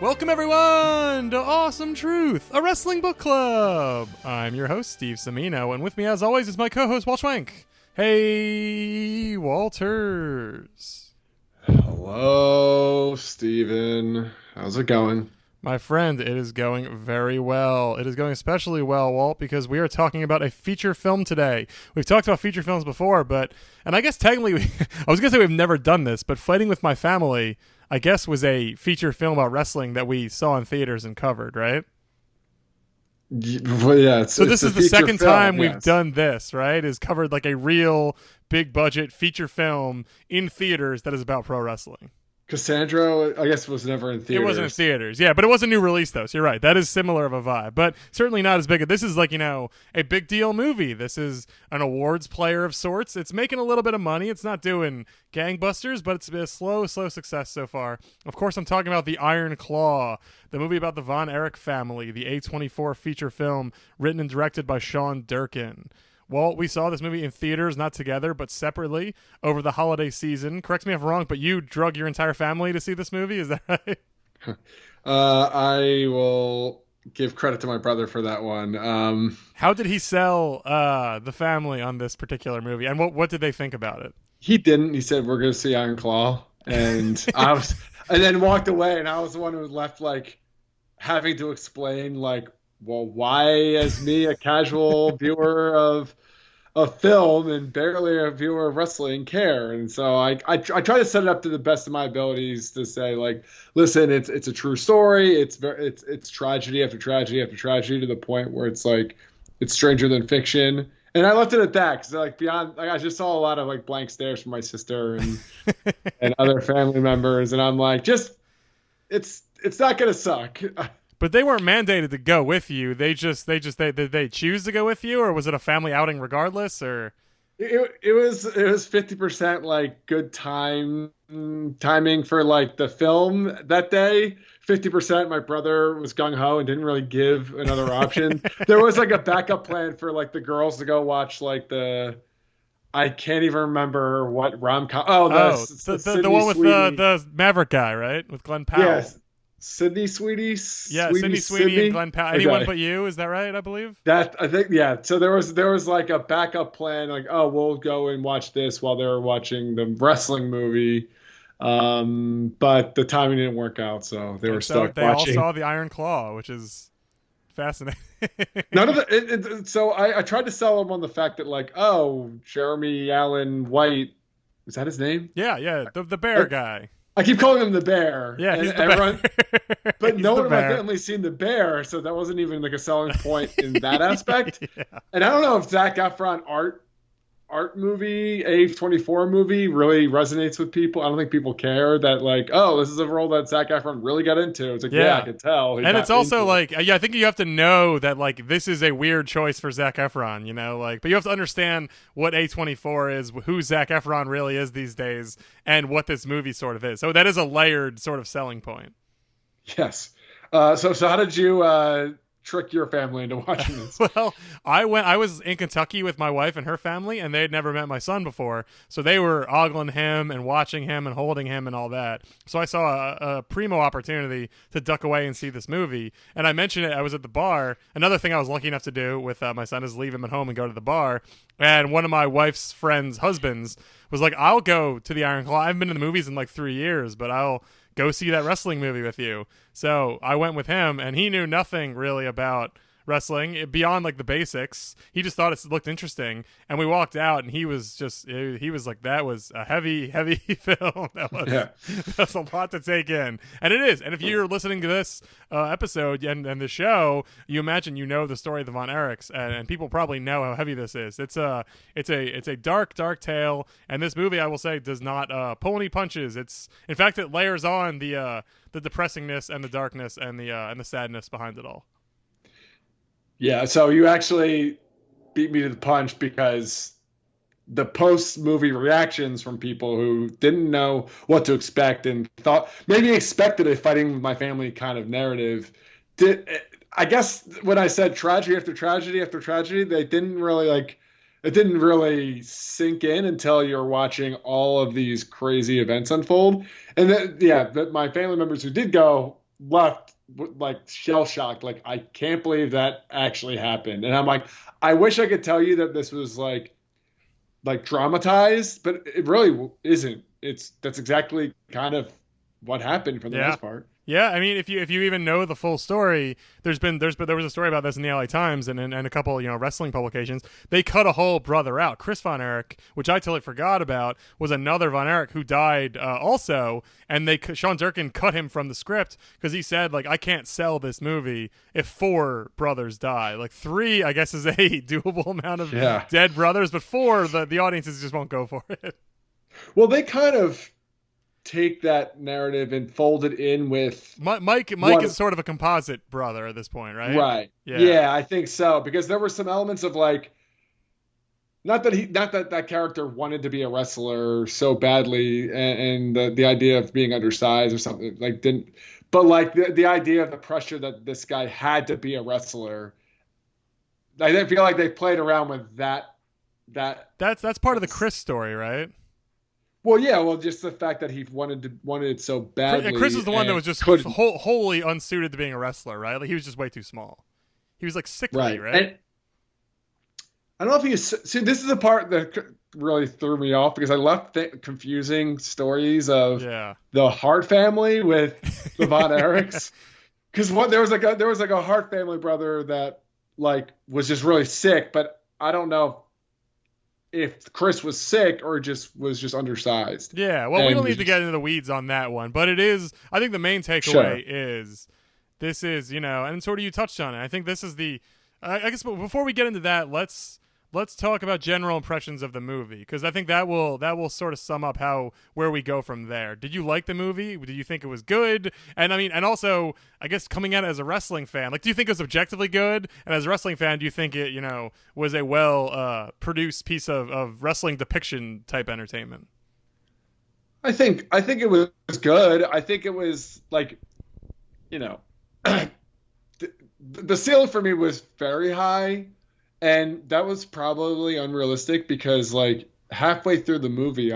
Welcome everyone to Awesome Truth, a wrestling book club. I'm your host, Steve Semino, and with me as always is my co-host, Walt Schwank. Hey, Walters. Hello, Steven. How's it going? My friend, it is going very well. It is going especially well, Walt, because we are talking about a feature film today. We've talked about feature films before, and I guess technically, I was going to say we've never done this, but Fighting with My Family, I guess, was a feature film about wrestling that we saw in theaters and covered, right? Yeah. So this is the second time we've yes. done this, right? Is covered like a real big budget feature film in theaters that is about pro wrestling. Cassandra, I guess, was never in theaters. It wasn't in theaters, yeah, but it was a new release though. So you're right. That is similar of a vibe, but certainly not as big. This is like, a big deal movie. This is an awards player of sorts. It's making a little bit of money. It's not doing gangbusters, but it's been a slow success so far. Of course, I'm talking about The Iron Claw, the movie about the Von Erich family, the A24 feature film written and directed by Sean Durkin. Well, we saw this movie in theaters, not together, but separately over the holiday season. Correct me if I'm wrong, but you drug your entire family to see this movie. Is that right? I will give credit to my brother for that one. How did he sell the family on this particular movie, and what did they think about it? He didn't. He said, "We're going to see Iron Claw," and and then walked away. And I was the one who was left, like, having to explain, like, well, why, as me, a casual viewer of film and barely a viewer of wrestling, care? And so I try to set it up to the best of my abilities to say, like, listen, it's a true story. It's tragedy after tragedy after tragedy, to the point where it's like it's stranger than fiction. And I left it at that because, like, beyond, like, I just saw a lot of, like, blank stares from my sister and other family members, and I'm like, it's not gonna suck. But they weren't mandated to go with you. They did they choose to go with you, or was it a family outing regardless? Or it was 50% like good timing for, like, the film that day. 50% my brother was gung ho and didn't really give another option. There was, like, a backup plan for, like, the girls to go watch, like, I can't even remember what rom-com. The one with the Maverick guy, right? With Glenn Powell. Yes. Sydney Sweetie. Yeah, Sydney and Glenn Powell. Anyone but you, is that right? I believe that. I think, yeah. So there was like a backup plan, like, oh, we'll go and watch this while they were watching the wrestling movie, but the timing didn't work out, so they were stuck watching. They all saw The Iron Claw, which is fascinating. None of the. So I tried to sell them on the fact that, like, oh, Jeremy Allen White, is that his name? Yeah, the bear guy. I keep calling him the Bear. Yeah, he's the everyone, bear. But no one in my family's seen the Bear, so that wasn't even, like, a selling point in that aspect. Yeah. And I don't know if Zac Efron art movie, A24 movie, really resonates with people. I don't think people care that, like, oh, this is a role that Zac Efron really got into. It's like, yeah I could tell. And it's also like, I think you have to know that, like, this is a weird choice for Zac Efron, like, but you have to understand what A24 is, who Zac Efron really is these days, and what this movie sort of is. So that is a layered sort of selling point. Yes. So how did you trick your family into watching this? Well, I was in Kentucky with my wife and her family, and they had never met my son before, so they were ogling him and watching him and holding him and all that. So I saw a primo opportunity to duck away and see this movie, and I mentioned it. I was at the bar. Another thing I was lucky enough to do with my son is leave him at home and go to the bar, and one of my wife's friends' husbands was like, I'll go to the Iron Claw. I haven't been to the movies in like 3 years, but I'll go see that wrestling movie with you. So I went with him, and he knew nothing really about wrestling beyond, like, the basics. He just thought it looked interesting, and we walked out, and he was like, that was a heavy film. That was a lot to take in, and it is. And if you're listening to this episode and the show, you imagine the story of the Von Erichs, and people probably know how heavy this is. It's a dark tale, and this movie, I will say, does not pull any punches. In fact, it layers on the depressingness and the darkness and the sadness behind it all. Yeah, so you actually beat me to the punch, because the post-movie reactions from people who didn't know what to expect and thought maybe expected a Fighting with My Family kind of narrative. I guess when I said tragedy after tragedy after tragedy, they didn't really, like, it didn't really sink in until you're watching all of these crazy events unfold. And that my family members who did go left like shell shocked. Like, I can't believe that actually happened. And I'm like, I wish I could tell you that this was like dramatized, but it really isn't. That's exactly kind of what happened for the Yeah. most part. Yeah, I mean, if you even know the full story, there was a story about this in the LA Times and a couple wrestling publications. They cut a whole brother out. Chris Von Erich, which I totally forgot about, was another Von Erich who died also, and Sean Durkin cut him from the script because he said like I can't sell this movie if four brothers die. Like three, I guess, is a doable amount of Yeah. dead brothers, but four, the audiences just won't go for it. Well, they kind of take that narrative and fold it in with Mike what, is sort of a composite brother at this point, right? right. Yeah. Yeah, I think so. Because there were some elements of like, not that that character wanted to be a wrestler so badly, and the idea of being undersized or something like didn't, but like the idea of the pressure that this guy had to be a wrestler. I didn't feel like they played around with that. That's part of the Chris story, right? Well, yeah, well, just the fact that he wanted it so badly. Chris is the one that was just couldn't. wholly unsuited to being a wrestler, right? Like he was just way too small. He was like sickly, right? And I don't know if he see. This is the part that really threw me off because I left confusing stories of Yeah. the Hart family with the Von Erichs. Because there was like a Hart family brother that like was just really sick, but I don't know if Chris was sick or was just undersized. Yeah, well, we don't need to get into the weeds on that one, but it is. I think the main takeaway is this is and sort of you touched on it. I think this is the. I guess before we get into that, let's talk about general impressions of the movie because I think that will sort of sum up where we go from there. Did you like the movie? Did you think it was good? And I mean, and also, I guess coming at it as a wrestling fan, like, do you think it was objectively good? And as a wrestling fan, do you think it was a well produced piece of wrestling depiction type entertainment? I think it was good. I think it was like, the ceiling for me was very high, and that was probably unrealistic because like halfway through the movie,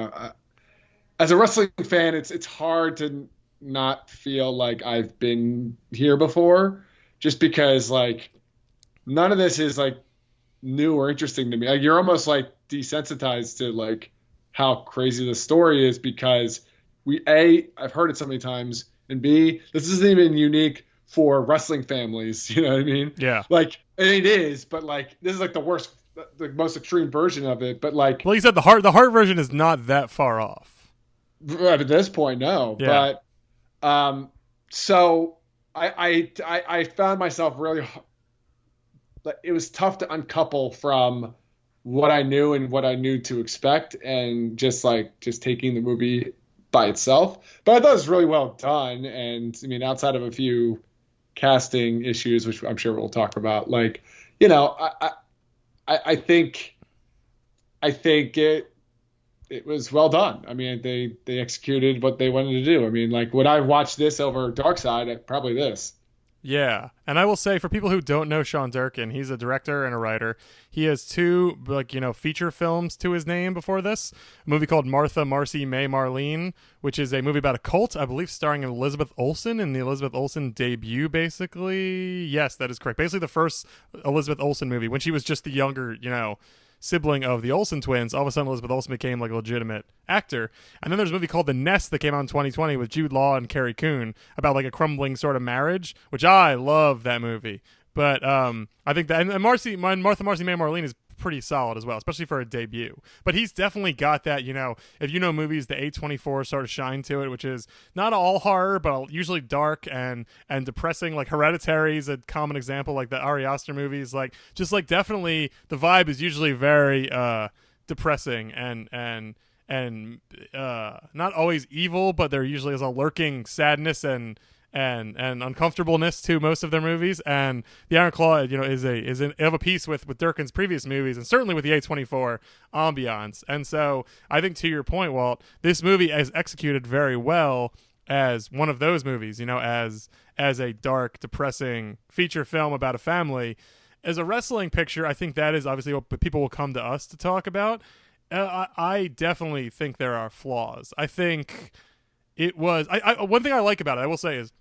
as a wrestling fan, it's hard to not feel like I've been here before, just because like none of this is like new or interesting to me. Like you're almost like desensitized to like how crazy the story is because I've heard it so many times, and B, this isn't even unique for wrestling families, you know what I mean? Yeah. Like, and it is, but like this is like the most extreme version of it. But like, well, you said the heart version is not that far off. At this point, no. Yeah. But so I found myself really. It was tough to uncouple from what I knew and what I knew to expect, and just taking the movie by itself. But I thought it was really well done, and I mean, outside of a few casting issues, which I'm sure we'll talk about, like, I think it was well done. I mean, they executed what they wanted to do. I mean, like, would I watch this over Dark Side? Probably this. Yeah, and I will say for people who don't know Sean Durkin, he's a director and a writer. He has two feature films to his name before this. A movie called Martha, Marcy, May, Marlene, which is a movie about a cult, I believe, starring Elizabeth Olsen in the Elizabeth Olsen debut. Basically, yes, that is correct. Basically, the first Elizabeth Olsen movie when she was just the younger, sibling of the Olsen twins. All of a sudden Elizabeth Olsen became like a legitimate actor. And then there's a movie called The Nest that came out in 2020 with Jude Law and Carrie Coon about like a crumbling sort of marriage, which I love that movie. But I think that and Martha, Marcy, May, Marlene is pretty solid as well, especially for a debut. But he's definitely got that, if you know movies, the A24 sort of shine to it, which is not all horror, but usually dark and depressing. Like Hereditary is a common example, like the Ari Aster movies. Like just like definitely the vibe is usually very depressing and not always evil, but there usually is a lurking sadness and uncomfortableness to most of their movies. And The Iron Claw, is of a piece with Durkin's previous movies, and certainly with the A24 ambiance. And so I think to your point, Walt, this movie is executed very well as one of those movies, as a dark, depressing feature film about a family. As a wrestling picture, I think that is obviously what people will come to us to talk about. I definitely think there are flaws. I think it was one thing I like about it, I will say, is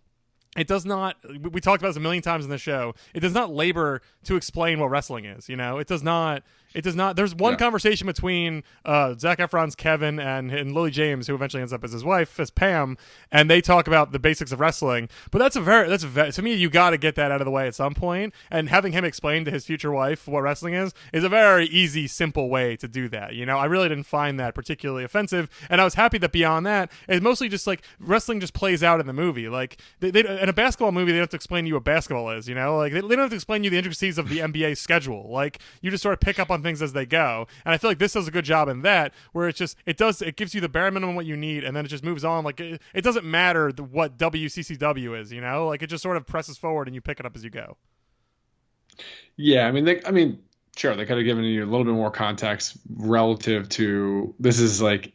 it does not, we talked about this a million times in the show, it does not labor to explain what wrestling is. It does not there's one Yeah. conversation between Zac Efron's Kevin and Lily James, who eventually ends up as his wife, as Pam, and they talk about the basics of wrestling. But to me, you got to get that out of the way at some point, and having him explain to his future wife what wrestling is a very easy, simple way to do that. I really didn't find that particularly offensive, and I was happy that beyond that, it's mostly just like wrestling just plays out in the movie. Like in a basketball movie, they don't have to explain to you what basketball is. Like they don't have to explain you the intricacies of the NBA schedule. Like you just sort of pick up on things as they go, and I feel like this does a good job in that, where it gives you the bare minimum what you need, and then it just moves on. Like it doesn't matter what WCCW is. Like it just sort of presses forward and you pick it up as you go. Yeah, I mean, sure, they could have given you a little bit more context relative to this is like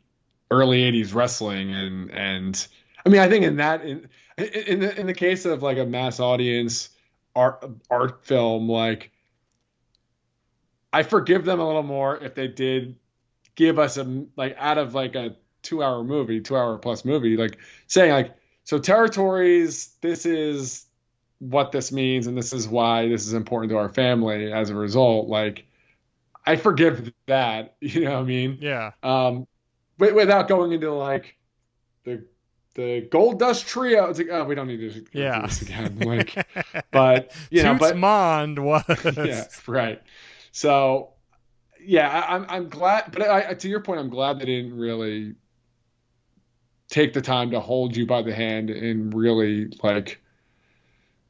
early '80s wrestling, and I mean, I think in the case of like a mass audience art film, like I forgive them a little more if they did give us like out of like a 2 hour movie, 2 hour plus movie, like saying like, so territories, this is what this means, and this is why this is important to our family as a result. Like, I forgive that, you know what I mean? Yeah. Without going into like the Gold Dust Trio. It's like, oh, we don't need to do this again. Like, but Toots Mond was. Yeah, right. So, yeah, I'm glad, but to your point, I'm glad they didn't really take the time to hold you by the hand and really like,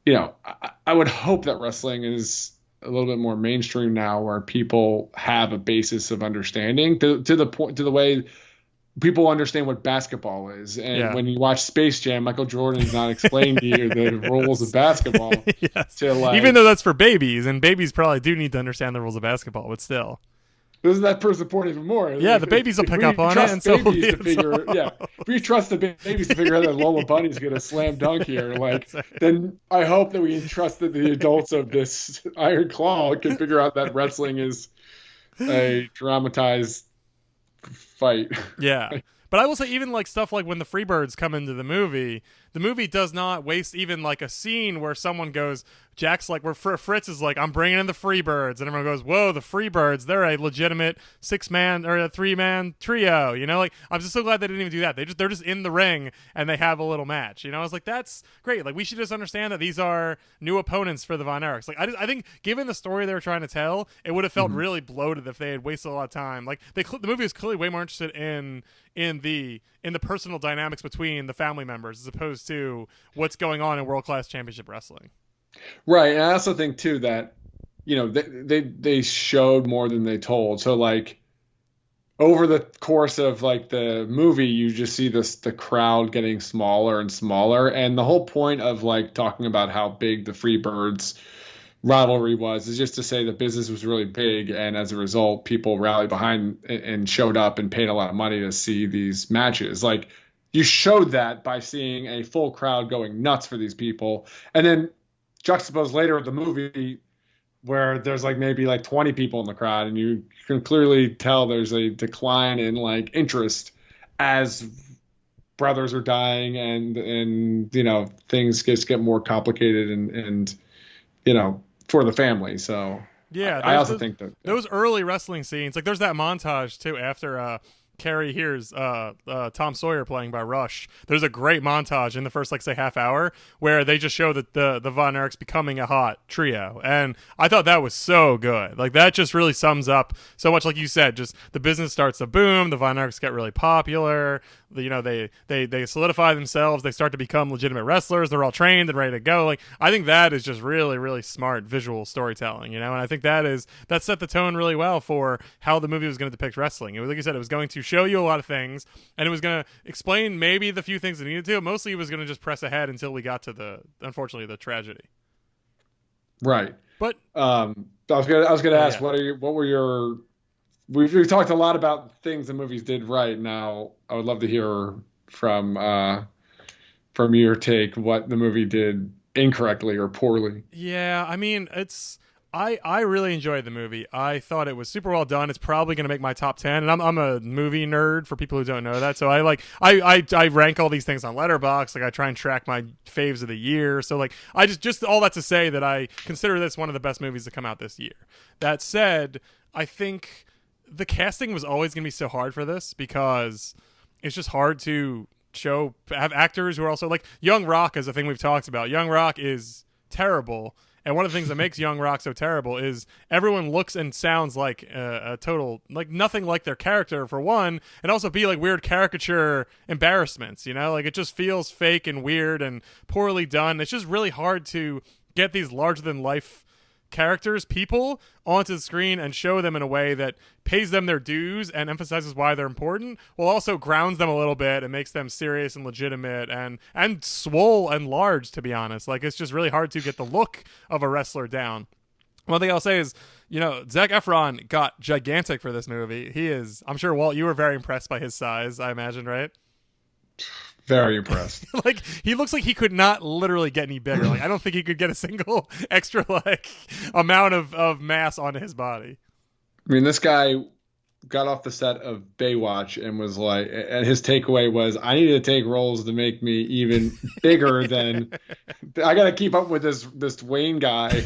I would hope that wrestling is a little bit more mainstream now, where people have a basis of understanding to the point, to the way people understand what basketball is. And when you watch Space Jam, Michael Jordan is not explaining to you the rules of basketball. Yes. Even though that's for babies, and babies probably do need to understand the rules of basketball, but still. Doesn't that prove the point even more? Yeah, the babies will pick up on it, and so will we. Yeah, if we trust the babies to figure out that Lola Bunny's going to slam dunk here, like, then I hope that we entrust that the adults of this Iron Claw can figure out that wrestling is a dramatized fight. Yeah. But I will say, even like stuff like when the Freebirds come into the movie does not waste even like a scene where someone goes, Jack's like, where Fritz is like, I'm bringing in the Freebirds, and everyone goes, whoa, the Freebirds, they're a legitimate 6-man or a 3-man trio. Like, I'm just so glad they didn't even do that. They're just in the ring and they have a little match. I was like, that's great. Like, we should just understand that these are new opponents for the Von Erichs. Like, I think given the story they were trying to tell, it would have felt really bloated if they had wasted a lot of time. Like, the movie was clearly way more interested in the personal dynamics between the family members as opposed to what's going on in world-class championship wrestling. Right. And I also think too that, they showed more than they told. So like over the course of like the movie, you just see the crowd getting smaller and smaller. And the whole point of like talking about how big the Freebirds rivalry was is just to say the business was really big, and as a result people rallied behind and showed up and paid a lot of money to see these matches. Like, you showed that by seeing a full crowd going nuts for these people, and then juxtaposed later with the movie where there's like maybe like 20 people in the crowd, and you can clearly tell there's a decline in like interest as brothers are dying and things get more complicated and for the family. So yeah, I also think that those early wrestling scenes, like there's that montage too after Carrie hears Tom Sawyer playing by Rush. There's a great montage in the first, like, say, half hour where they just show that the Von Erichs becoming a hot trio, and I thought that was so good. Like, that just really sums up so much, like you said, just the business starts to boom, the Von Erichs get really popular, they solidify themselves, they start to become legitimate wrestlers, they're all trained and ready to go. Like, I think that is just really, really smart visual storytelling, and I think that set the tone really well for how the movie was going to depict wrestling. It was, like you said, it was going to show you a lot of things, and it was going to explain maybe the few things it needed to. Mostly it was going to just press ahead until we got to unfortunately the tragedy. Right. But I was gonna ask, we've talked a lot about things the movies did right. Now I would love to hear from your take what the movie did incorrectly or poorly. Yeah, I mean, I really enjoyed the movie. I thought it was super well done. It's probably going to make my top 10, and I'm a movie nerd for people who don't know that. So I rank all these things on Letterboxd. Like I try and track my faves of the year. So like I just all that to say that I consider this one of the best movies to come out this year. That said, I think the casting was always going to be so hard for this because it's just hard to have actors who are also like Young Rock is a thing we've talked about. Young Rock is terrible. And one of the things that makes Young Rock so terrible is everyone looks and sounds like a total, like nothing like their character for one, and also be like weird caricature embarrassments, you know? Like it just feels fake and weird and poorly done. It's just really hard to get these larger than life characters, people, onto the screen and show them in a way that pays them their dues and emphasizes why they're important, while also grounds them a little bit and makes them serious and legitimate and swole and large, to be honest. Like, it's just really hard to get the look of a wrestler down. One thing I'll say is, you know, Zac Efron got gigantic for this movie. He is, I'm sure, Walt, you were very impressed by his size, I imagine, right? Very impressed. Like he looks like he could not literally get any bigger. Like I don't think he could get a single extra like amount of mass onto his body. I mean, this guy got off the set of Baywatch and was like, and his takeaway was, I need to take roles to make me even bigger than I got to keep up with this Wayne guy.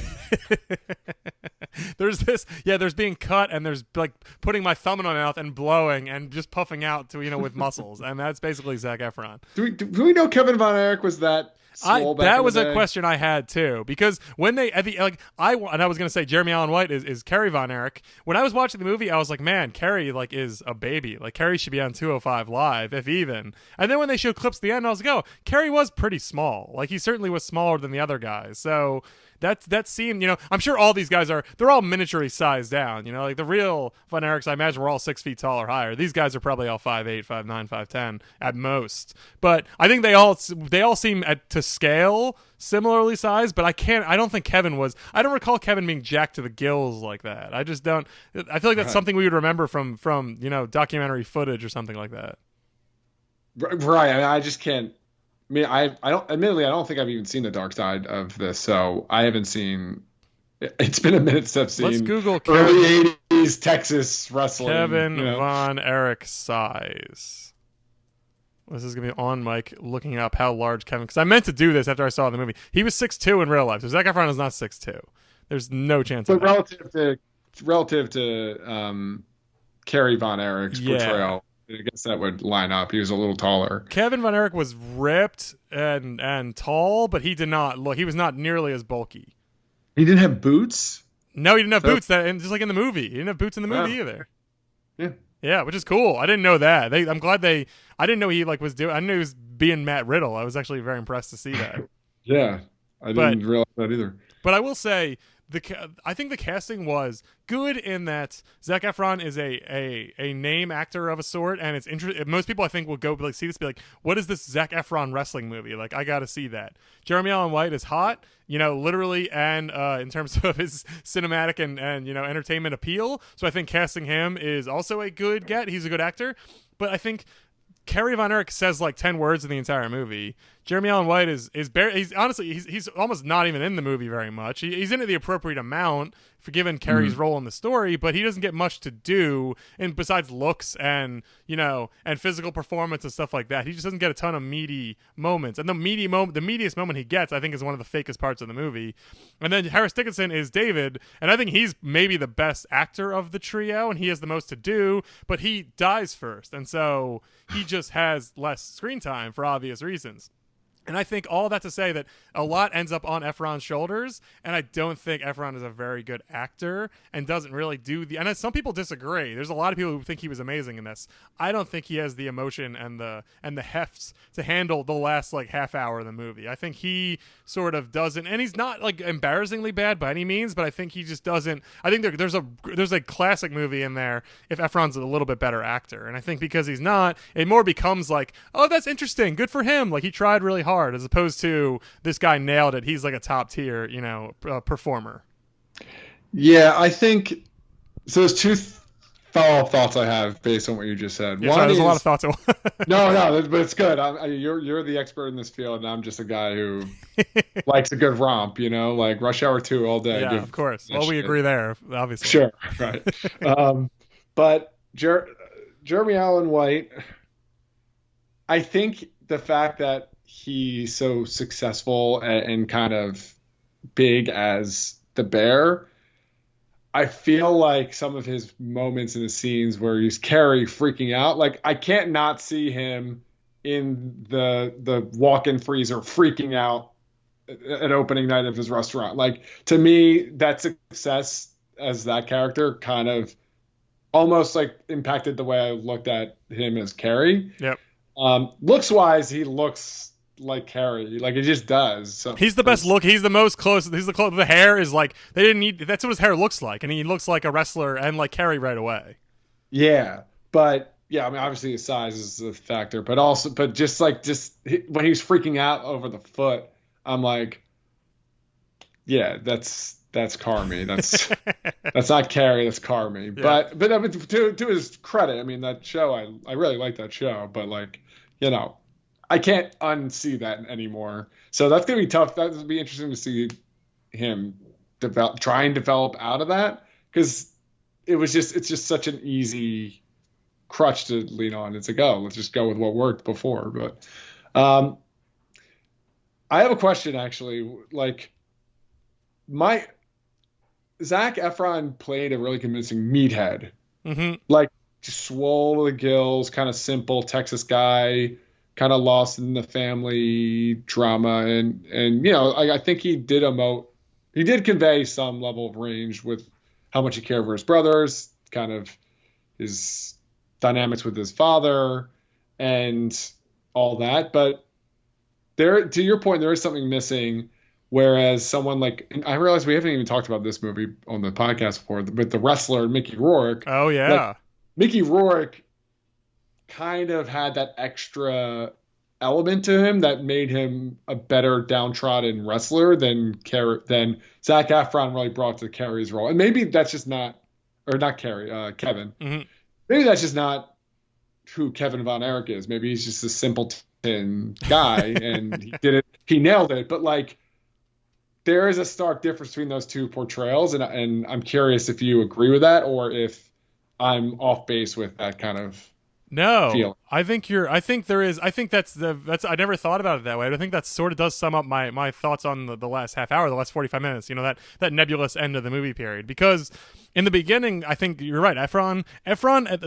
There's being cut and there's like putting my thumb in my mouth and blowing and just puffing out to, you know, with muscles. And that's basically Zac Efron. Do we know Kevin Von Erich was that swole back that was in the a day? question I had too, because when they at the I was gonna say Jeremy Allen White is Kerry Von Erich. When I was watching the movie, I was like, man, Kerry like is a baby. Like Kerry should be on 205 Live, if even. And then when they showed clips at the end, I was like, oh, Kerry was pretty small. Like he certainly was smaller than the other guys. So that seemed, you know, I'm sure all these guys they're all miniaturely sized down, you know, like the real Von Erichs, I imagine, were all 6 feet tall or higher. These guys are probably all 5'8", 5'9", 5'10" at most. But I think they all seem to scale similarly sized, but I don't think Kevin was. I don't recall Kevin being jacked to the gills like that. I just don't. I feel like that's something we would remember from you know, documentary footage or something like that. Right. I mean, I just can't. I mean, I don't. Admittedly, I don't think I've even seen the dark side of this, so I haven't seen. It's been a minute since I've seen. Let's Google early '80s Texas wrestling. Kevin Von Erich size. This is gonna be on Mike looking up how large Kevin. Because I meant to do this after I saw the movie. He was 6'2" in real life. So Zac Efron is not 6'2". There's no chance. But of that. relative to Kerry Von Erich's portrayal. I guess that would line up. He was a little taller. Kevin Von Erich was ripped and tall, but he did not look. He was not nearly as bulky. He didn't have boots. No, he didn't have boots. And just like in the movie, he didn't have boots in the movie either. Yeah, which is cool. I didn't know that. I didn't know he like was doing. I didn't know he was being Matt Riddle. I was actually very impressed to see that. Yeah, I didn't realize that either. But I will say, I think the casting was good in that Zac Efron is a name actor of a sort, and it's interesting. Most people I think will go like see this, be like, what is this Zac Efron wrestling movie? Like, I got to see that. Jeremy Allen White is hot, you know, literally, and in terms of his cinematic and you know, entertainment appeal. So I think casting him is also a good get. He's a good actor, but I think Kerry Von Erich says like 10 words in the entire movie. Jeremy Allen White is he's honestly he's almost not even in the movie very much. He's in it the appropriate amount for given Kerry's role in the story, but he doesn't get much to do, and besides looks and, you know, and physical performance and stuff like that. He just doesn't get a ton of meaty moments. And the meatiest moment he gets, I think, is one of the fakest parts of the movie. And then Harris Dickinson is David, and I think he's maybe the best actor of the trio, and he has the most to do, but he dies first, and so he just has less screen time for obvious reasons. And I think all that to say that a lot ends up on Efron's shoulders, and I don't think Efron is a very good actor and doesn't really do the. And some people disagree. There's a lot of people who think he was amazing in this. I don't think he has the emotion and the hefts to handle the last like half hour of the movie. I think he sort of doesn't, and he's not like embarrassingly bad by any means, but I think he just doesn't. I think there's a classic movie in there if Efron's a little bit better actor, and I think because he's not, it more becomes like, oh, that's interesting, good for him. Like he tried really hard. As opposed to this guy nailed it. He's like a top tier, you know, performer. Yeah, I think so. There's two follow-up thoughts I have based on what you just said. Yeah, sorry, there's a lot of thoughts. No, but it's good. You're the expert in this field, and I'm just a guy who likes a good romp. Like Rush Hour 2 all day. Yeah, of course. Well, we agree there, obviously. Sure, right. But Jeremy Allen White, I think the fact that he's so successful and kind of big as the Bear, I feel like some of his moments in the scenes where he's Carrie freaking out, like I can't not see him in the walk-in freezer freaking out at opening night of his restaurant. Like, to me, that success as that character kind of almost like impacted the way I looked at him as Carrie. Yep. Looks wise, he looks like Carrie, like it just does. So he's the best look. He's the most close. The hair is like they didn't need. That's what his hair looks like, and he looks like a wrestler and like Carrie right away. Yeah, but yeah, I mean, obviously his size is a factor, but just when he was freaking out over the foot, I'm like, yeah, that's Carmy. That's not Carrie. That's Carmy. Yeah. But I mean, to his credit, I mean, that show, I really like that show, but like, I can't unsee that anymore. So that's gonna be tough. That would be interesting to see him try and develop out of that, because it's just such an easy crutch to lean on. It's like, oh, let's just go with what worked before. But I have a question actually. Like, Zac Efron played a really convincing meathead. Mm-hmm. Like, swole to the gills, kind of simple Texas guy, kind of lost in the family drama, and I think he did convey some level of range with how much he cared for his brothers, kind of his dynamics with his father, and all that. But there, to your point, there is something missing. Whereas someone like, and I realize we haven't even talked about this movie on the podcast before, but the wrestler Mickey Rourke. Oh yeah, like, Mickey Rourke kind of had that extra element to him that made him a better downtrodden wrestler than Zac Efron really brought to Carrie's role. And maybe that's just not Carrie, Kevin. Mm-hmm. Maybe that's just not who Kevin Von Erich is. Maybe he's just a simpleton guy and he nailed it. But like, there is a stark difference between those two portrayals, and I'm curious if you agree with that or if I'm off base with that kind of feeling. I think there is. I think that's I never thought about it that way. I think that sort of does sum up my thoughts on the last half hour, the last 45 minutes. That nebulous end of the movie period. Because in the beginning, I think you're right. Efron,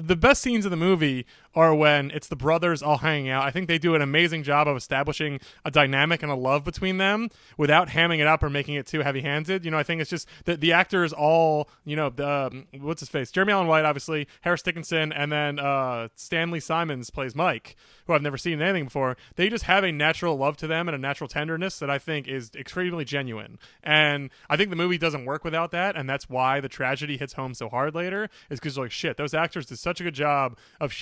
the best scenes of the movie are when it's the brothers all hanging out. I think they do an amazing job of establishing a dynamic and a love between them without hamming it up or making it too heavy-handed. I think it's just that the actors all, what's his face? Jeremy Allen White, obviously, Harris Dickinson, and then Stanley Simons plays Mike, who I've never seen in anything before. They just have a natural love to them and a natural tenderness that I think is extremely genuine. And I think the movie doesn't work without that, and that's why the tragedy hits home so hard later, is because like, shit, those actors did such a good job of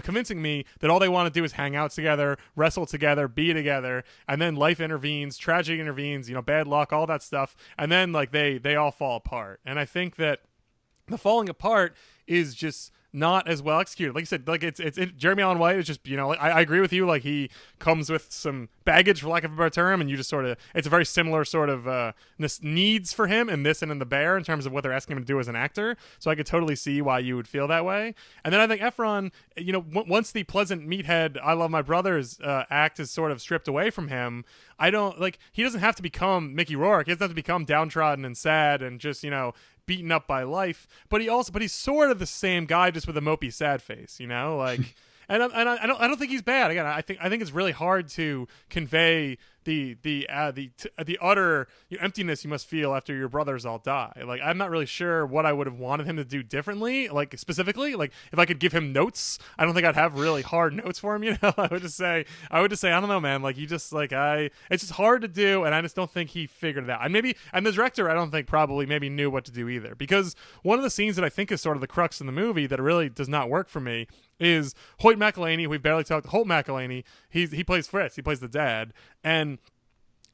convincing me that all they want to do is hang out together, wrestle together, be together, and then life intervenes, tragedy intervenes, you bad luck, all that stuff, and then like they all fall apart. And I think that the falling apart is just not as well executed. Like you said, like it's Jeremy Allen White is just, I agree with you. Like, he comes with some baggage, for lack of a better term, and you just sort of, it's a very similar sort of needs for him in this and in The Bear in terms of what they're asking him to do as an actor. So I could totally see why you would feel that way. And then I think Efron, once the pleasant meathead, I love my brothers act is sort of stripped away from him, he doesn't have to become Mickey Rourke. He doesn't have to become downtrodden and sad and just, beaten up by life, but he's sort of the same guy, just with a mopey sad face, like and I don't think he's bad. Again, I think it's really hard to convey the utter emptiness you must feel after your brothers all die. Like, I'm not really sure what I would have wanted him to do differently. Like, specifically, like if I could give him notes, I don't think I'd have really hard notes for him. I would just say, I don't know, man. Like, it's just hard to do, and I just don't think he figured it out. And the director, I don't think probably maybe knew what to do either, because one of the scenes that I think is sort of the crux in the movie that really does not work for me is Holt McCallany. We've barely talked. Holt McCallany. He plays Fritz. He plays the dad, and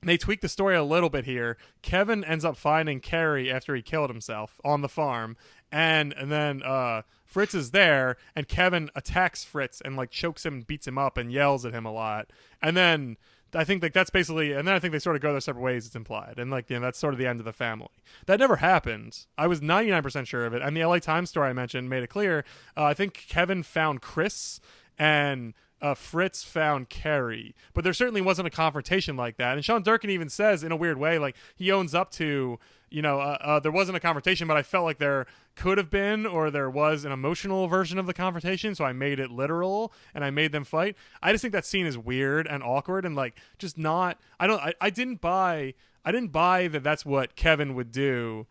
they tweak the story a little bit here. Kevin ends up finding Carrie after he killed himself on the farm, and then Fritz is there, and Kevin attacks Fritz and like chokes him and beats him up and yells at him a lot. And then I think like that's basically, and then I think they sort of go their separate ways. It's implied, and like that's sort of the end of the family. That never happened. I was 99% sure of it, and the LA Times story I mentioned made it clear. I think Kevin found Chris and Fritz found Carrie, but there certainly wasn't a confrontation like that. And Sean Durkin even says, in a weird way, like he owns up to, there wasn't a confrontation, but I felt like there could have been, or there was an emotional version of the confrontation, so I made it literal and I made them fight. I just think that scene is weird and awkward and like just not. I didn't buy that that's what Kevin would do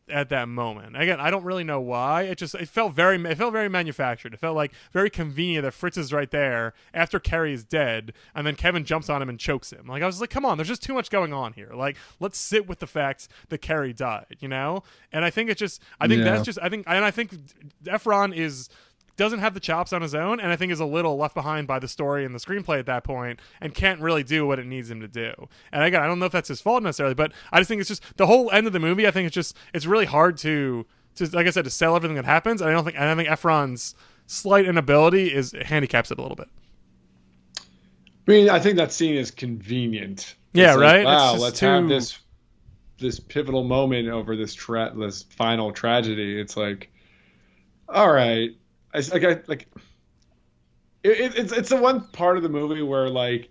at that moment. Again, I don't really know why. It felt very manufactured. It felt like very convenient that Fritz is right there after Carrie is dead, and then Kevin jumps on him and chokes him. Like I was like, come on, there's just too much going on here. Like let's sit with the fact that Carrie died, And I think I think Efron doesn't have the chops on his own, and I think is a little left behind by the story and the screenplay at that point, and can't really do what it needs him to do. And again, I don't know if that's his fault necessarily, but I just think it's just the whole end of the movie. I think it's really hard to like I said, to sell everything that happens. And I think Efron's slight inability handicaps it a little bit. I mean, I think that scene is convenient. Yeah, it's right. Like, wow, let's have this pivotal moment over this final tragedy. It's like, all right. It's the one part of the movie where like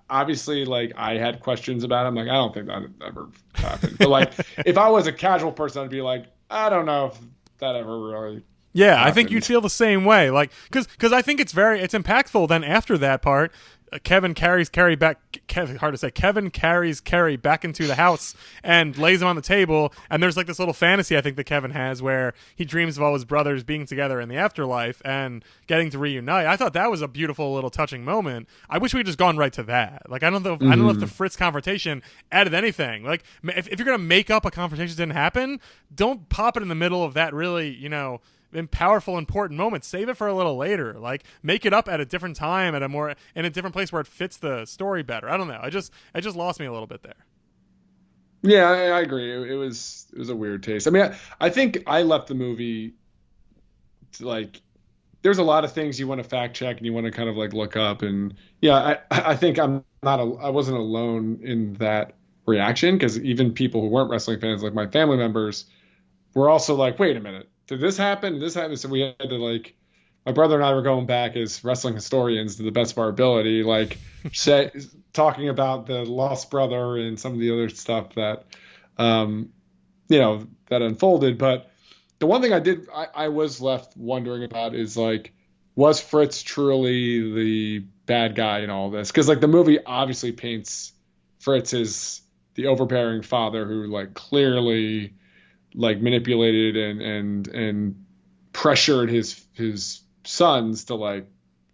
obviously like I had questions about it. I'm like, I don't think that ever happened. But like if I was a casual person, I'd be like, I don't know if that ever really happened. I think you'd feel the same way. Like because I think it's impactful then after that part. Kevin carries Carrie back. Kevin carries Carrie back into the house and lays him on the table. And there's like this little fantasy I think that Kevin has where he dreams of all his brothers being together in the afterlife and getting to reunite. I thought that was a beautiful little touching moment. I wish we'd just gone right to that. Like I don't know if the Fritz confrontation added anything. Like if you're gonna make up a confrontation that didn't happen, don't pop it in the middle of that really in powerful, important moments. Save it for a little later. Like make it up at a different time, in a different place where it fits the story better. I don't know. It just lost me a little bit there. Yeah, I agree. It was a weird taste. I mean, I think I left the movie like there's a lot of things you want to fact check and you want to kind of like look up, and yeah, I think I wasn't alone in that reaction, because even people who weren't wrestling fans, like my family members, were also like, wait a minute. Did this happen? Did this happen? So we had to like, my brother and I were going back as wrestling historians to the best of our ability, like talking about the lost brother and some of the other stuff that, that unfolded. But the one thing I was left wondering about is like, was Fritz truly the bad guy in all this? Because like the movie obviously paints Fritz as the overbearing father who like clearly like manipulated and pressured his sons to like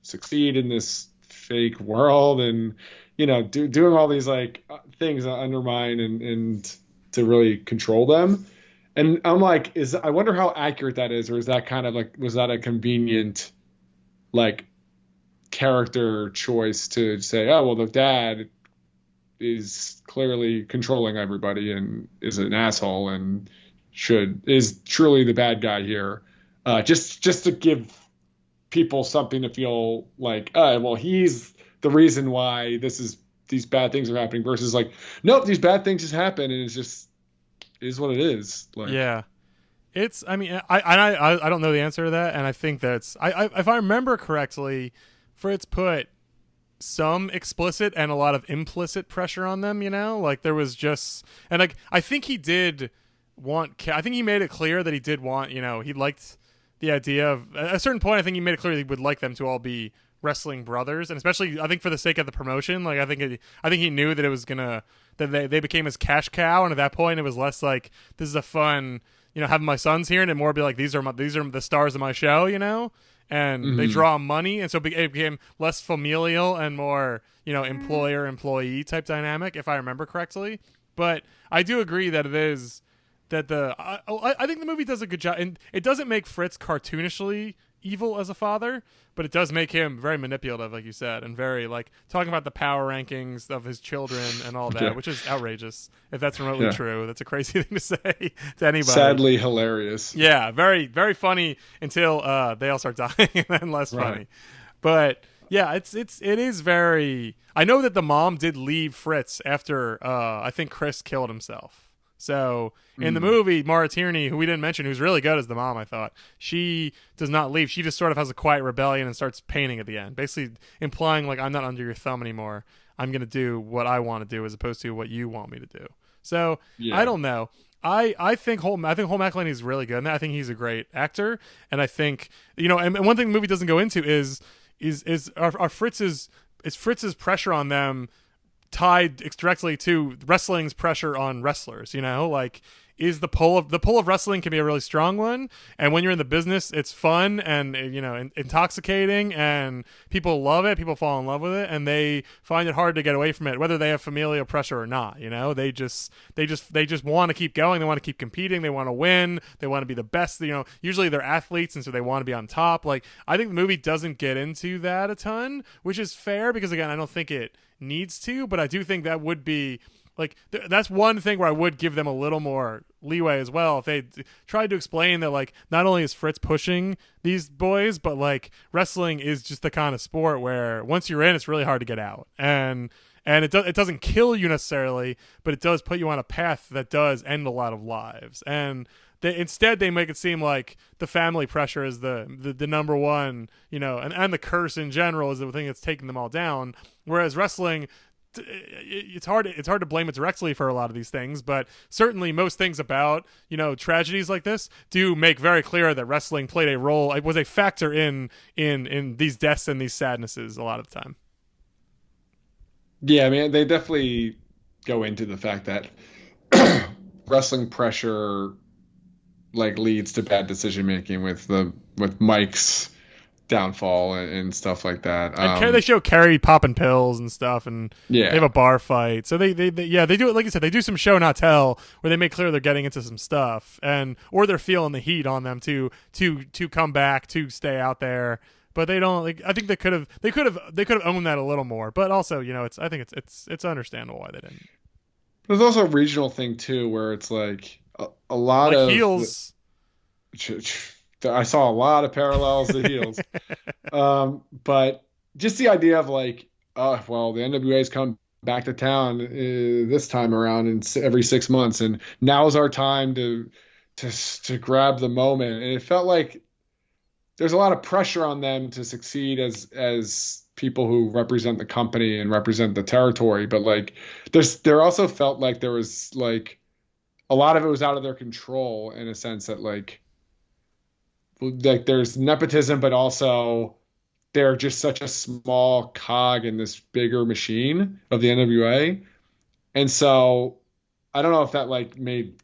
succeed in this fake world, and doing all these like things that undermine and to really control them. And I'm like, I wonder how accurate that is, or is that kind of like, was that a convenient like character choice to say, oh well, the dad is clearly controlling everybody and is an asshole and is truly the bad guy here, just to give people something to feel like, well, he's the reason why these bad things are happening, versus like, nope, these bad things just happen and it's just is what it is. Like, yeah, it's. I mean, I don't know the answer to that, and I think that's if I remember correctly, Fritz put some explicit and a lot of implicit pressure on them. Like there was just, and like I think he did. I think he made it clear that he did want, he liked the idea of, at a certain point, I think he made it clear that he would like them to all be wrestling brothers, and especially I think for the sake of the promotion, like I think he knew that it was that they became his cash cow, and at that point it was less like, this is a fun, having my sons here, and it more be like, these are the stars of my show, and they draw money, and so it became less familial and more, employer employee type dynamic, if I remember correctly. But I do agree that it is. That I think the movie does a good job, and it doesn't make Fritz cartoonishly evil as a father, but it does make him very manipulative, like you said, and very like talking about the power rankings of his children and all that, which is outrageous. If that's remotely true, that's a crazy thing to say to anybody. Sadly hilarious. Yeah, very, very funny until they all start dying, and then less funny. But yeah, it is very. I know that the mom did leave Fritz after I think Chris killed himself. So in the movie, Maura Tierney, who we didn't mention, who's really good as the mom, I thought, she does not leave. She just sort of has a quiet rebellion and starts painting at the end, basically implying like, I'm not under your thumb anymore. I'm going to do what I want to do as opposed to what you want me to do. So I don't know. I think Holt McCallany is really good, and I think he's a great actor. And I think, and one thing the movie doesn't go into is Fritz's pressure on them tied directly to wrestling's pressure on wrestlers, like is the pull of wrestling can be a really strong one, and when you're in the business it's fun and intoxicating and people love it, people fall in love with it, and they find it hard to get away from it whether they have familial pressure or not. They just want to keep going, they want to keep competing, they want to win, they want to be the best. Usually they're athletes, and so they want to be on top. Like, I think the movie doesn't get into that a ton, which is fair because again, I don't think it needs to, but I do think that would be like that's one thing where I would give them a little more leeway as well if they tried to explain that like not only is Fritz pushing these boys, but like wrestling is just the kind of sport where once you're in, it's really hard to get out, and it doesn't kill you necessarily, but it does put you on a path that does end a lot of lives. And instead they make it seem like the family pressure is the number one, and the curse in general is the thing that's taking them all down. Whereas wrestling, it's hard to blame it directly for a lot of these things, but certainly most things about tragedies like this do make very clear that wrestling played a role. It was a factor in these deaths and these sadnesses a lot of the time. Yeah, I mean, they definitely go into the fact that wrestling pressure like leads to bad decision making with Mike's downfall and stuff like that. And they show Kerry popping pills and stuff, and they have a bar fight. So they do it, like you said, they do some show not tell where they make clear they're getting into some stuff, or they're feeling the heat on them to come back, to stay out there. But they don't. Like, I think they could have owned that a little more. But also, I think it's understandable why they didn't. There's also a regional thing too, where it's like a lot like of heels. I saw a lot of parallels to heels. But just the idea of like, the NWA's come back to town this time around every 6 months, and now's our time to grab the moment. And it felt like there's a lot of pressure on them to succeed as people who represent the company and represent the territory. But like, there also felt like there was like a lot of it was out of their control, in a sense that like there's nepotism, but also they're just such a small cog in this bigger machine of the NWA. And so I don't know if that like made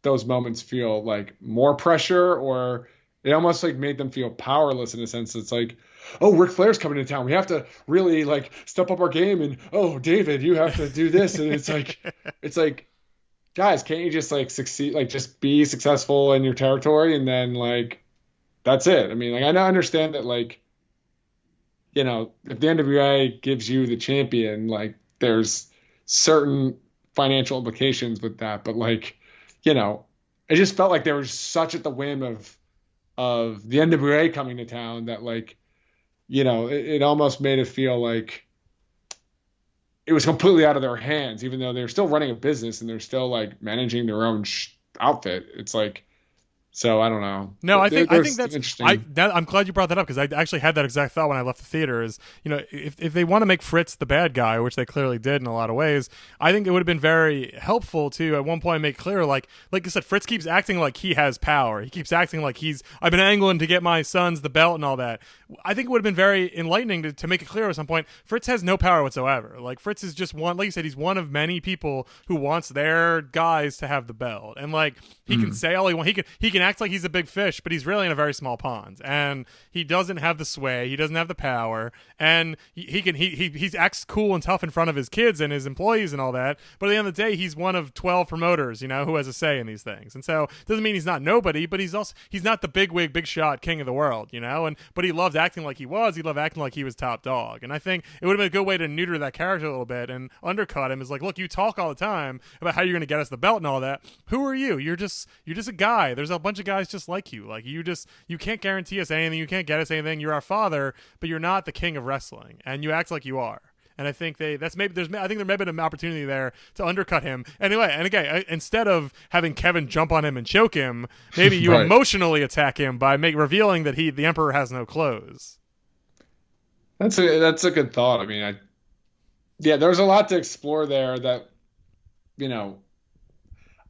those moments feel like more pressure, or it almost like made them feel powerless in a sense. It's like, oh, Ric Flair's coming to town, we have to really like step up our game, and oh, David, you have to do this. And it's like, guys, can't you just like succeed, like just be successful in your territory, and then like that's it? I mean, like, I understand that, like, if the NWA gives you the champion, like there's certain financial implications with that, but like, it just felt like they were such at the whim of the NWA coming to town that like, it almost made it feel like it was completely out of their hands, even though they're still running a business and they're still like managing their own outfit. It's like, so I don't know. No, I think that's interesting. I'm glad you brought that up, because I actually had that exact thought when I left the theater. Is if they want to make Fritz the bad guy, which they clearly did in a lot of ways, I think it would have been very helpful to at one point make clear, like I said, Fritz keeps acting like he has power. He keeps acting like I've been angling to get my sons the belt and all that. I think it would have been very enlightening to make it clear at some point Fritz has no power whatsoever. Like, Fritz is just one, like you said, he's one of many people who wants their guys to have the belt, and like he can say all he wants. He can can act like he's a big fish, but he's really in a very small pond, and he doesn't have the sway, he doesn't have the power, and he acts cool and tough in front of his kids and his employees and all that. But at the end of the day, he's one of 12 promoters, who has a say in these things. And so it doesn't mean he's not nobody, but he's not the big wig, big shot king of the world, but he loved acting like he loved acting like he was top dog. And I think it would have been a good way to neuter that character a little bit and undercut him. Is like, look, you talk all the time about how you're going to get us the belt and all that. Who are you? You're just a guy. There's a bunch of guys just like you. Like you can't guarantee us anything. You can't get us anything. You're our father, but you're not the king of wrestling, and you act like you are. And I think I think there may have been an opportunity there to undercut him. Anyway, and again, instead of having Kevin jump on him and choke him, maybe you right. emotionally attack him by revealing that the Emperor has no clothes. That's a good thought. I mean, there's a lot to explore there that,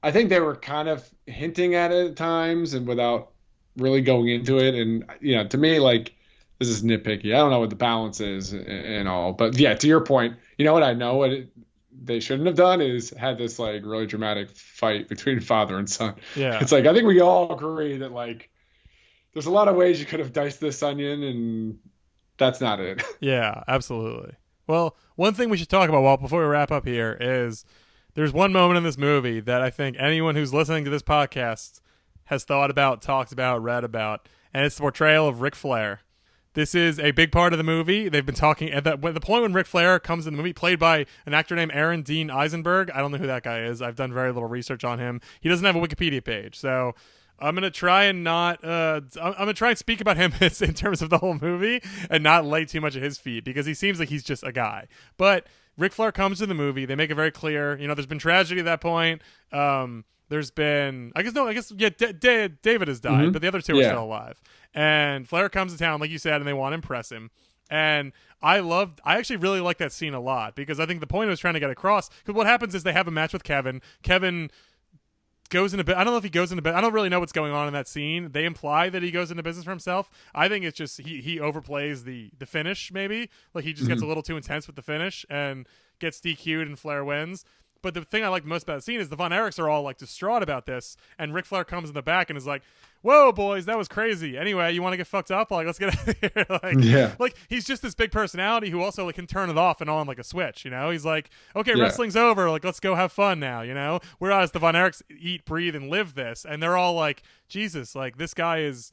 I think they were kind of hinting at it at times and without really going into it. And, to me, like, this is nitpicky. I don't know what the balance is and all. But, yeah, to your point, you know what I know? They shouldn't have done is had this, like, really dramatic fight between father and son. Yeah. It's like, I think we all agree that, like, there's a lot of ways you could have diced this onion, and that's not it. Yeah, absolutely. Well, one thing we should talk about, Walt, before we wrap up here is there's one moment in this movie that I think anyone who's listening to this podcast has thought about, talked about, read about, and it's the portrayal of Ric Flair. This is a big part of the movie. They've been talking at the point when Ric Flair comes in the movie, played by an actor named Aaron Dean Eisenberg. I don't know who that guy is. I've done very little research on him. He doesn't have a Wikipedia page, so I'm gonna try and not. I'm gonna try and speak about him in terms of the whole movie and not lay too much at his feet because he seems like he's just a guy. But Ric Flair comes to the movie. They make it very clear. There's been tragedy at that point. There's been, David has died, but the other two are still alive. And Flair comes to town, like you said, and they want to impress him. And I actually really like that scene a lot because I think the point I was trying to get across, because what happens is they have a match with Kevin. Kevin goes into I don't know if he goes into I don't really know what's going on in that scene. They imply that he goes into business for himself. I think it's just he overplays the finish, maybe. Like he just gets a little too intense with the finish and gets DQ'd and Flair wins. But the thing I like most about the scene is the Von Erichs are all like distraught about this, and Ric Flair comes in the back and is like, "Whoa, boys, that was crazy. Anyway, you want to get fucked up? Like, let's get out of here." Like he's just this big personality who also like can turn it off and on like a switch. He's like, "Okay, wrestling's over. Like, let's go have fun now." Whereas the Von Erichs eat, breathe, and live this, and they're all like, "Jesus, like this guy is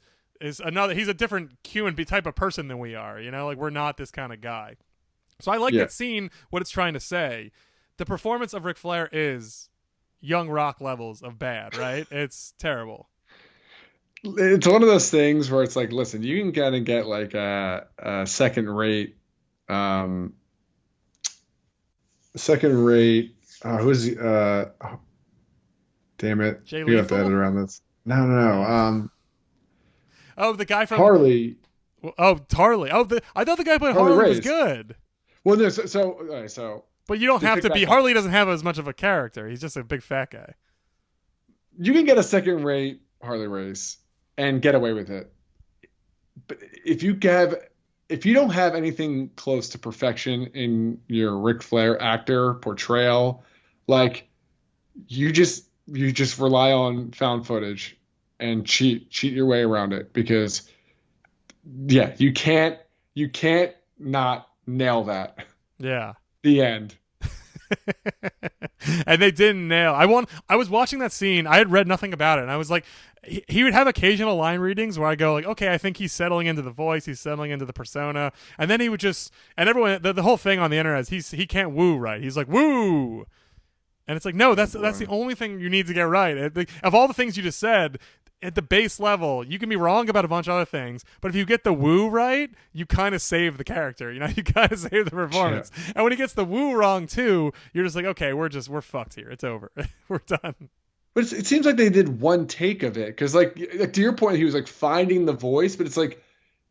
another. He's a different human type of person than we are. Like we're not this kind of guy." So I like that scene. What it's trying to say. The performance of Ric Flair is Young Rock levels of bad, right? It's terrible. It's one of those things where it's like, listen, you can kind of get like a second rate. Who's he? Damn it! Jay You have to edit around this. No. Oh, the guy from Harley. Oh, Tarley. Oh, I thought the guy playing Harley was good. Well, no. So. But you don't have to be. Harley doesn't have as much of a character. He's just a big fat guy. You can get a second-rate Harley race and get away with it. But if you don't have anything close to perfection in your Ric Flair actor portrayal, like you just rely on found footage and cheat your way around it because you can't not nail that. Yeah. The end. And they didn't nail. I was watching that scene. I had read nothing about it, and I was like, he would have occasional line readings where I go like, okay, I think he's settling into the voice, he's settling into the persona, and then he would just, and everyone, the whole thing on the internet is he can't woo right. He's like woo, and it's like no, that's the only thing you need to get right. Of all the things you just said. At the base level, you can be wrong about a bunch of other things, but if you get the woo right, you kind of save the character. You kind of save the performance. Yeah. And when he gets the woo wrong too, you're just like, okay, we're fucked here. It's over. We're done. But it seems like they did one take of it because, like to your point, he was like finding the voice. But it's like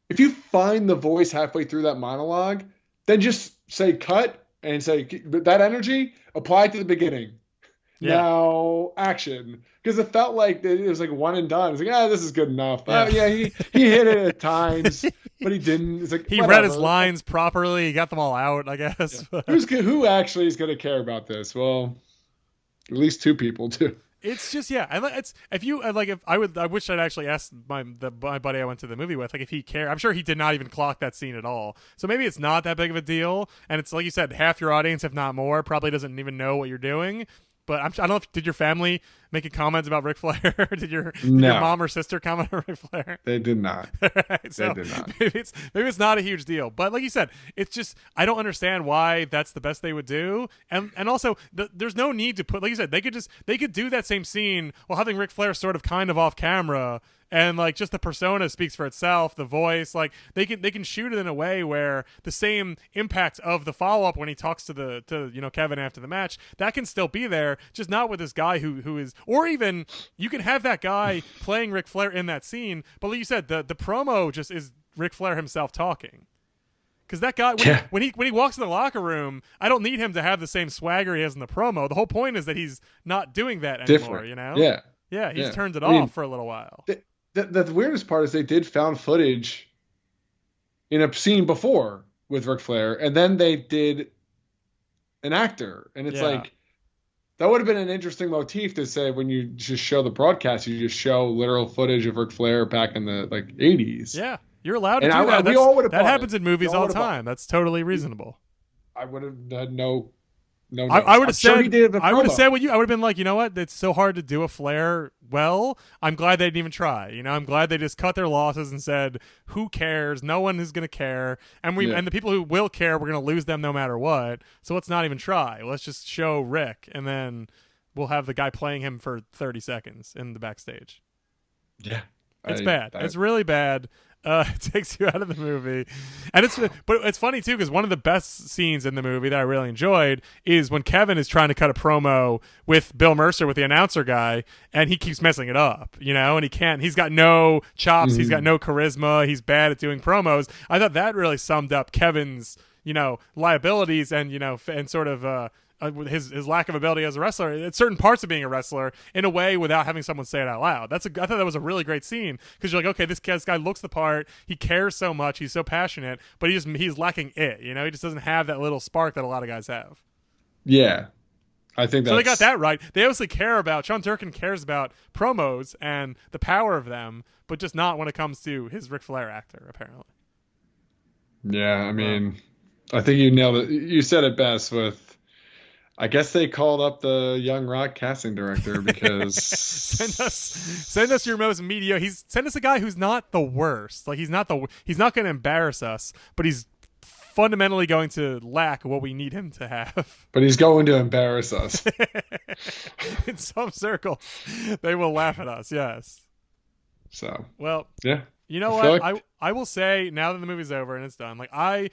if you find the voice halfway through that monologue, then just say cut and say that energy apply to the beginning. Yeah. Now action. Because it felt like it was like one and done. It's like, this is good enough. Yeah. He hit it at times, but he didn't. It's like he read his lines properly. He got them all out, I guess. Yeah. Who actually is going to care about this? Well, at least two people do. It's just and it's if you like if I wish I'd actually asked my buddy I went to the movie with, like, if he cared. I'm sure he did not even clock that scene at all. So maybe it's not that big of a deal, and it's like you said, half your audience, if not more, probably doesn't even know what you're doing. But I don't know if did your family make a comment about Ric Flair? did your mom or sister comment on Ric Flair? They did not. Right, so they did not. Maybe it's not a huge deal. But like you said, it's just I don't understand why that's the best they would do. And also there's no need to put, like you said, they could do that same scene while having Ric Flair sort of kind of off camera. And like just the persona speaks for itself, the voice, like they can shoot it in a way where the same impact of the follow up when he talks to Kevin after the match, that can still be there, just not with this guy who is, or even you can have that guy playing Ric Flair in that scene, but like you said, the promo just is Ric Flair himself talking. Because that guy, when he walks in the locker room, I don't need him to have the same swagger he has in the promo. The whole point is that he's not doing that anymore. Different. You know? Yeah. He's turned it off for a little while. The weirdest part is they did found footage in a scene before with Ric Flair, and then they did an actor. And it's like, that would have been an interesting motif to say when you just show the broadcast, you just show literal footage of Ric Flair back in the 80s. Yeah, you're allowed to do that. We all would have that happens in movies all the time. That's totally reasonable. I would have had no. I would have said. I would have said what you. I would have been like, you know what? It's so hard to do a Flair well. I'm glad they didn't even try. I'm glad they just cut their losses and said, "Who cares? No one is going to care." And and the people who will care, we're going to lose them no matter what. So let's not even try. Let's just show Rick, and then we'll have the guy playing him for 30 seconds in the backstage. Yeah, it's bad. It's really bad. It takes you out of the movie, and but it's funny too because one of the best scenes in the movie that I really enjoyed is when Kevin is trying to cut a promo with Bill Mercer, with the announcer guy, and he keeps messing it up, and he can't. He's got no chops. He's got no charisma. He's bad at doing promos. I thought that really summed up Kevin's liabilities and and sort of his lack of ability as a wrestler at certain parts of being a wrestler in a way without having someone say it out loud. I thought that was a really great scene because you're like, okay, this guy looks the part. He cares so much. He's so passionate, but he's lacking it. He just doesn't have that little spark that a lot of guys have. Yeah. I think so they got that right. They obviously care about, Sean Durkin cares about promos and the power of them, but just not when it comes to his Ric Flair actor, apparently. Yeah, I mean, I think you nailed it. You said it best with, I guess they called up the Young Rock casting director because send us your most send us a guy who's not the worst. Like he's not going to embarrass us, but he's fundamentally going to lack what we need him to have. But he's going to embarrass us. In some circles, they will laugh at us. Yes. So. Well. Yeah. You know what? I will say now that the movie's over and it's done, like I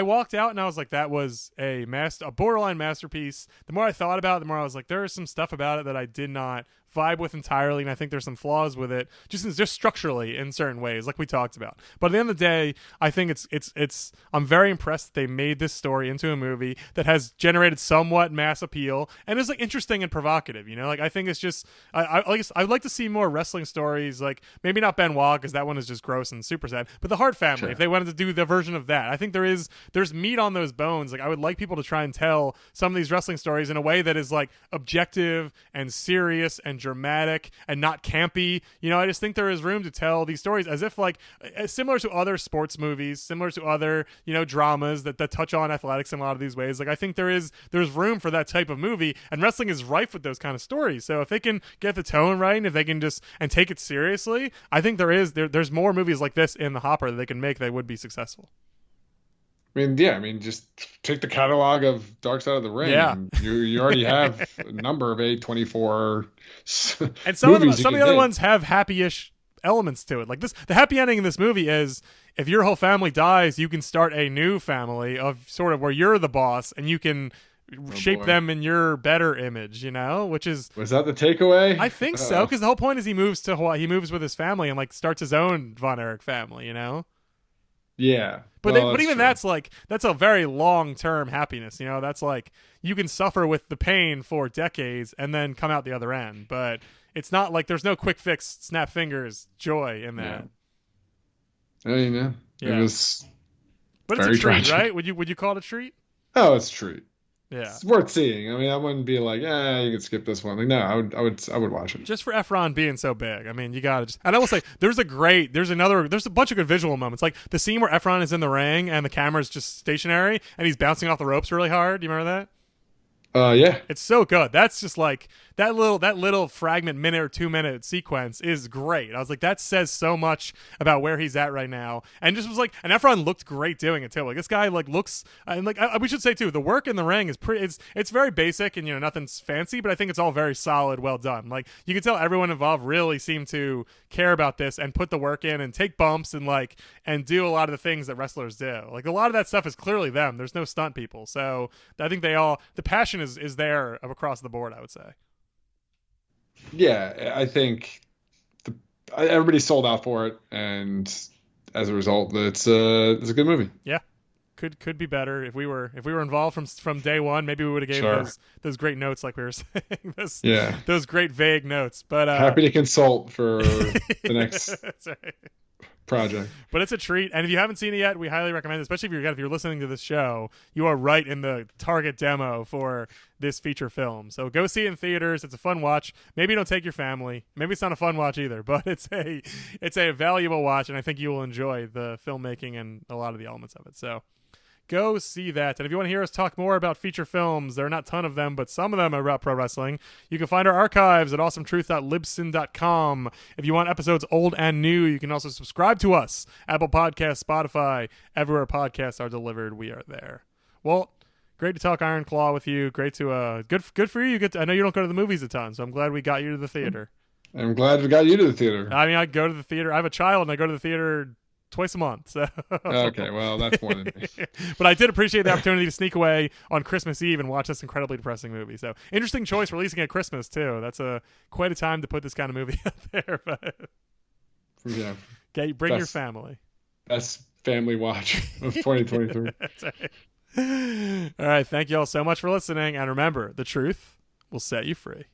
walked out and I was like, that was a borderline masterpiece. The more I thought about it, the more I was like, there is some stuff about it that I did not vibe with entirely, and I think there's some flaws with it, just structurally in certain ways, like we talked about. But at the end of the day, I think it's I'm very impressed that they made this story into a movie that has generated somewhat mass appeal and is like interesting and provocative. Like I think it's just I'd like to see more wrestling stories, like maybe not Benoit because that one is just gross and super sad, but the Hart family, if they wanted to do the version of that, I think there's meat on those bones. Like I would like people to try and tell some of these wrestling stories in a way that is like objective and serious and dramatic and not campy. I just think there is room to tell these stories as if like similar to other sports movies, similar to other dramas that touch on athletics in a lot of these ways. Like I think there's room for that type of movie, and wrestling is rife with those kind of stories. So if they can get the tone right, and if they can just and take it seriously, I think there's more movies like this in the hopper that they can make that would be successful. Just take the catalog of Dark Side of the Ring. Yeah. You already have a number of A24 and some of the other ones have happy-ish elements to it. Like this, the happy ending in this movie is if your whole family dies, you can start a new family of sort of where you're the boss and you can shape them in your better image, which is... Was that the takeaway? I think so, because the whole point is he moves to Hawaii, he moves with his family and like starts his own Von Erich family, Yeah. But even that's a very long-term happiness, that's like you can suffer with the pain for decades and then come out the other end, but it's not like there's no quick fix, snap fingers joy in that. Yeah. It was but very it's a treat, tragic. right? Would you call it a treat? Oh, it's a treat. Yeah. It's worth seeing. I mean, I wouldn't be like, you could skip this one. Like, no, I would watch it. Just for Efron being so big. I mean, you gotta just. And I will say, there's a bunch of good visual moments. Like the scene where Efron is in the ring and the camera's just stationary and he's bouncing off the ropes really hard. Do you remember that? Yeah. It's so good. That's just like that little fragment, minute or 2 minute sequence is great. I was like, that says so much about where he's at right now. And just was like, and Efron looked great doing it too. Like this guy like looks, and like we should say too, the work in the ring is pretty. It's very basic and nothing's fancy, but I think it's all very solid, well done. Like you can tell everyone involved really seemed to care about this and put the work in and take bumps and do a lot of the things that wrestlers do. Like a lot of that stuff is clearly them. There's no stunt people, so I think the passion is there across the board, I would say. Yeah, I think everybody sold out for it, and as a result, it's a good movie. Yeah, could be better if we were involved from day one. Maybe we would have gave Sure. those great notes, like we were saying. Yeah, those great vague notes. But happy to consult for the next That's right. project. But it's a treat, and if you haven't seen it yet, we highly recommend it. Especially if you're listening to this show, you are right in the target demo for this feature film. So go see it in theaters. It's a fun watch. Maybe don't take your family. Maybe it's not a fun watch either, but it's a valuable watch, and I think you will enjoy the filmmaking and a lot of the elements of it. So go see that. And if you want to hear us talk more about feature films, there are not a ton of them, but some of them are about pro wrestling. You can find our archives at awesometruth.libsyn.com. If you want episodes old and new, you can also subscribe to us. Apple Podcasts, Spotify, everywhere podcasts are delivered, we are there. Well, great to talk Iron Claw with you. Great to good for you. I know you don't go to the movies a ton, so I'm glad we got you to the theater. I'm glad we got you to the theater. I mean, I go to the theater. I have a child, and I go to the theater twice a month. So. Okay, well, that's more than me. But I did appreciate the opportunity to sneak away on Christmas Eve and watch this incredibly depressing movie. So interesting choice releasing at Christmas too. That's quite a time to put this kind of movie out there. But Yeah, bring your family. Best family watch of 2023. That's right. All right, thank you all so much for listening, and remember, the truth will set you free.